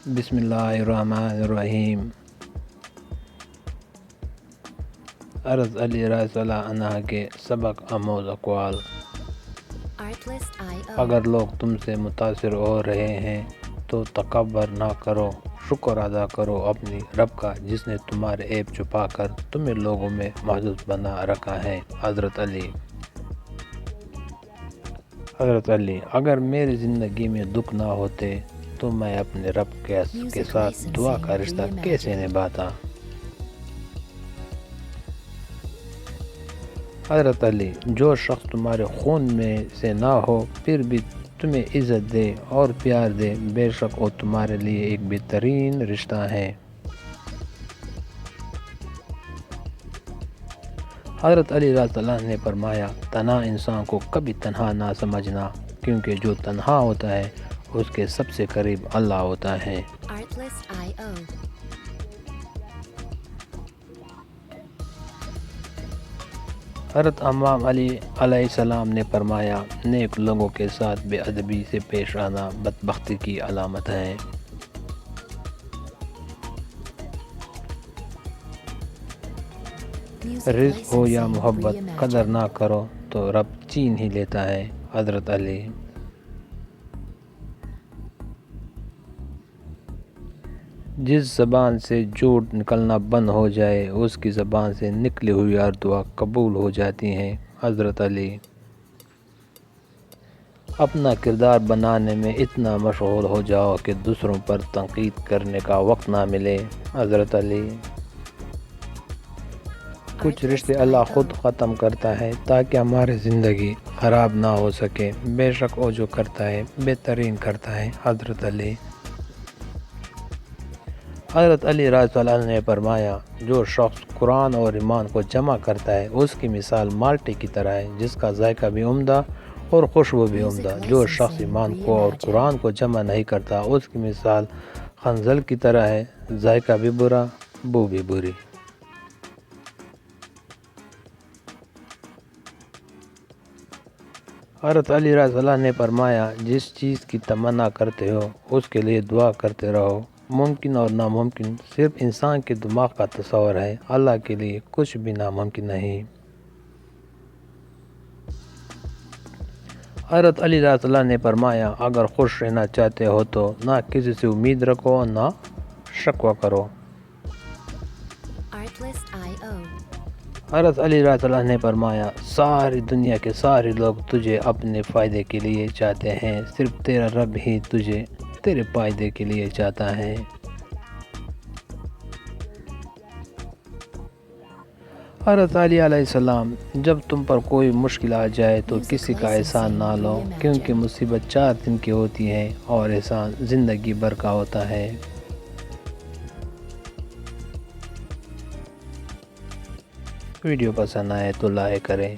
بسم اللہ الرحمن الرحیم۔ عرض علی رضی اللہ عنہ کے سبق آموز اقوال۔ اگر لوگ تم سے متاثر ہو رہے ہیں تو تکبر نہ کرو، شکر ادا کرو اپنی رب کا جس نے تمہارے عیب چھپا کر تمہیں لوگوں میں محظوظ بنا رکھا ہے۔ حضرت علی: اگر میری زندگی میں دکھ نہ ہوتے تو میں اپنے رب کے ساتھ دعا کا رشتہ کیسے نبھاتا؟ حضرت علی: جو شخص تمہارے خون میں سے نہ ہو پھر بھی تمہیں عزت دے اور پیار دے، بے شک وہ تمہارے لیے ایک بہترین رشتہ ہے۔ حضرت علی رضی اللہ عنہ نے فرمایا، تنہا انسان کو کبھی تنہا نہ سمجھنا، کیونکہ جو تنہا ہوتا ہے اس کے سب سے قریب اللہ ہوتا ہے۔ حضرت امام علی علیہ السلام نے فرمایا، نیک لوگوں کے ساتھ بے ادبی سے پیش آنا بدبختی کی علامت ہے۔ رزق ہو یا محبت قدر نہ کرو تو رب چھین ہی لیتا ہے۔ حضرت علی: جس زبان سے جھوٹ نکلنا بند ہو جائے اس کی زبان سے نکلی ہوئی ہر دعا قبول ہو جاتی ہے۔ حضرت علی: اپنا کردار بنانے میں اتنا مشغول ہو جاؤ کہ دوسروں پر تنقید کرنے کا وقت نہ ملے۔ حضرت علی: کچھ رشتے اللہ خود ختم کرتا ہے تاکہ ہماری زندگی خراب نہ ہو سکے، بے شک وہ جو کرتا ہے بہترین کرتا ہے۔ حضرت علی: حضرت علی رضی اللہ عنہ نے فرمایا، جو شخص قرآن اور ایمان کو جمع کرتا ہے اس کی مثال مالٹے کی طرح ہے جس کا ذائقہ بھی عمدہ اور خوشبو بھی عمدہ۔ جو شخص ایمان کو اور قرآن کو جمع نہیں کرتا اس کی مثال خنزل کی طرح ہے، ذائقہ بھی برا، بو بھی بری۔ حضرت علی رضی اللہ عنہ نے فرمایا، جس چیز کی تمنا کرتے ہو اس کے لیے دعا کرتے رہو۔ ممکن اور ناممکن صرف انسان کے دماغ کا تصور ہے، اللہ کے لیے کچھ بھی ناممکن نہیں۔ حضرت علی رضی اللہ عنہ نے فرمایا، اگر خوش رہنا چاہتے ہو تو نہ کسی سے امید رکھو نہ شکوہ کرو۔ حضرت علی رضی اللہ عنہ نے فرمایا، ساری دنیا کے سارے لوگ تجھے اپنے فائدے کے لیے چاہتے ہیں، صرف تیرا رب ہی تجھے تیرے فائدے کے لیے چاہتا ہے۔ حضرت علی علیہ السلام: جب تم پر کوئی مشکل آ جائے تو کسی کا احسان نہ لو، کیونکہ مصیبت 4 دن کی ہوتی ہے اور احسان زندگی بھر کا ہوتا ہے۔ ویڈیو پسند آئے تو لائک کریں۔